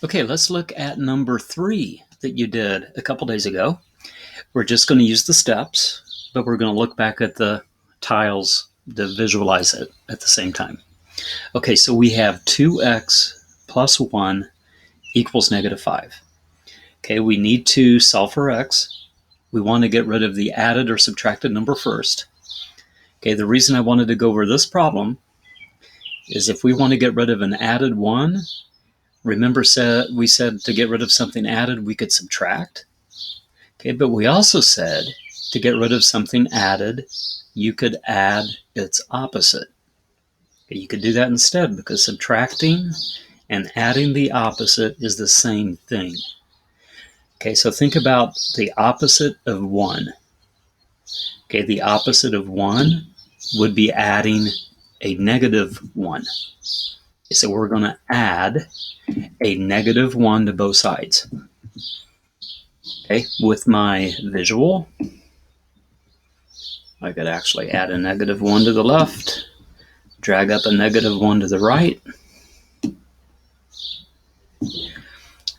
Okay, let's look at number 3 that you did a couple days ago. We're just going to use the steps, but we're going to look back at the tiles to visualize it at the same time. Okay, so we have 2x plus 1 equals negative 5. Okay, we need to solve for x. We want to get rid of the added or subtracted number first. Okay, the reason I wanted to go over this problem is if we want to get rid of an added 1, remember we said to get rid of something added, we could subtract. Okay, but we also said to get rid of something added, you could add its opposite. Okay, you could do that instead because subtracting and adding the opposite is the same thing. Okay, so think about the opposite of 1. Okay, the opposite of 1 would be adding a negative 1. So we're going to add a negative 1 to both sides. Okay, with my visual, I could actually add a negative 1 to the left, drag up a negative 1 to the right.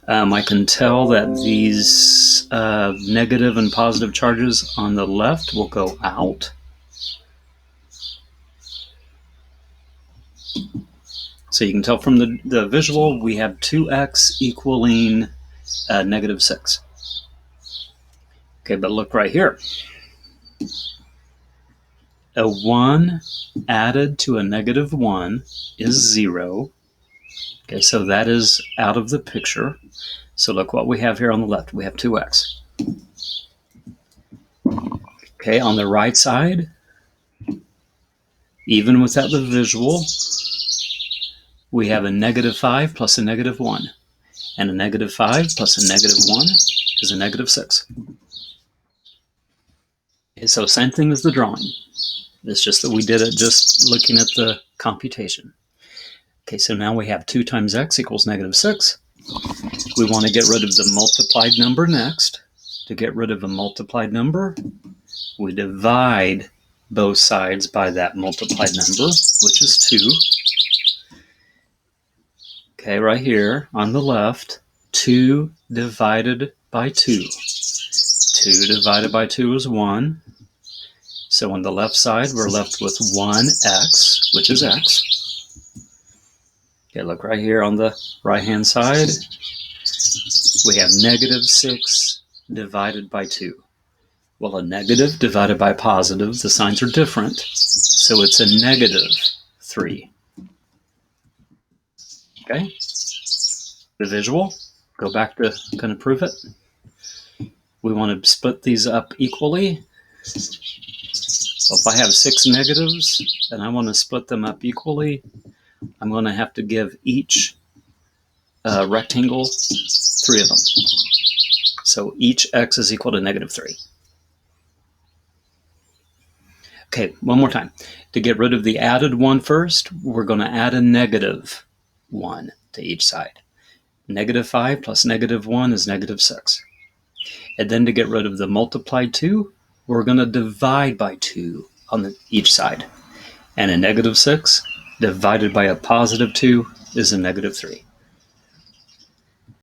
I can tell that these negative and positive charges on the left will go out. So you can tell from the visual, we have 2x equaling negative 6. Okay, but look right here. A 1 added to a negative 1 is 0. Okay, so that is out of the picture. So look what we have here on the left. We have 2x. Okay, on the right side, even without the visual, we have a negative 5 plus a negative 1. And a negative 5 plus a negative 1 is a negative 6. Okay, so same thing as the drawing. It's just that we did it just looking at the computation. Okay, so now we have 2 times x equals negative 6. We want to get rid of the multiplied number next. To get rid of a multiplied number, we divide both sides by that multiplied number, which is 2. Okay, right here on the left, 2 divided by 2. 2 divided by 2 is 1. So on the left side, we're left with 1x, which is x. Okay, look right here on the right-hand side. We have negative 6 divided by 2. Well, a negative divided by positive, the signs are different, so it's a negative 3. Okay? The visual, go back to kind of prove it. We want to split these up equally. So if I have 6 negatives and I want to split them up equally, I'm going to have to give each rectangle 3 of them. So each x is equal to negative 3. Okay, one more time. To get rid of the added 1 first, we're going to add a negative 1 to each side. Negative 5 plus negative 1 is negative 6. And then to get rid of the multiplied 2, we're going to divide by 2 on each side. And a negative 6 divided by a positive 2 is a negative 3.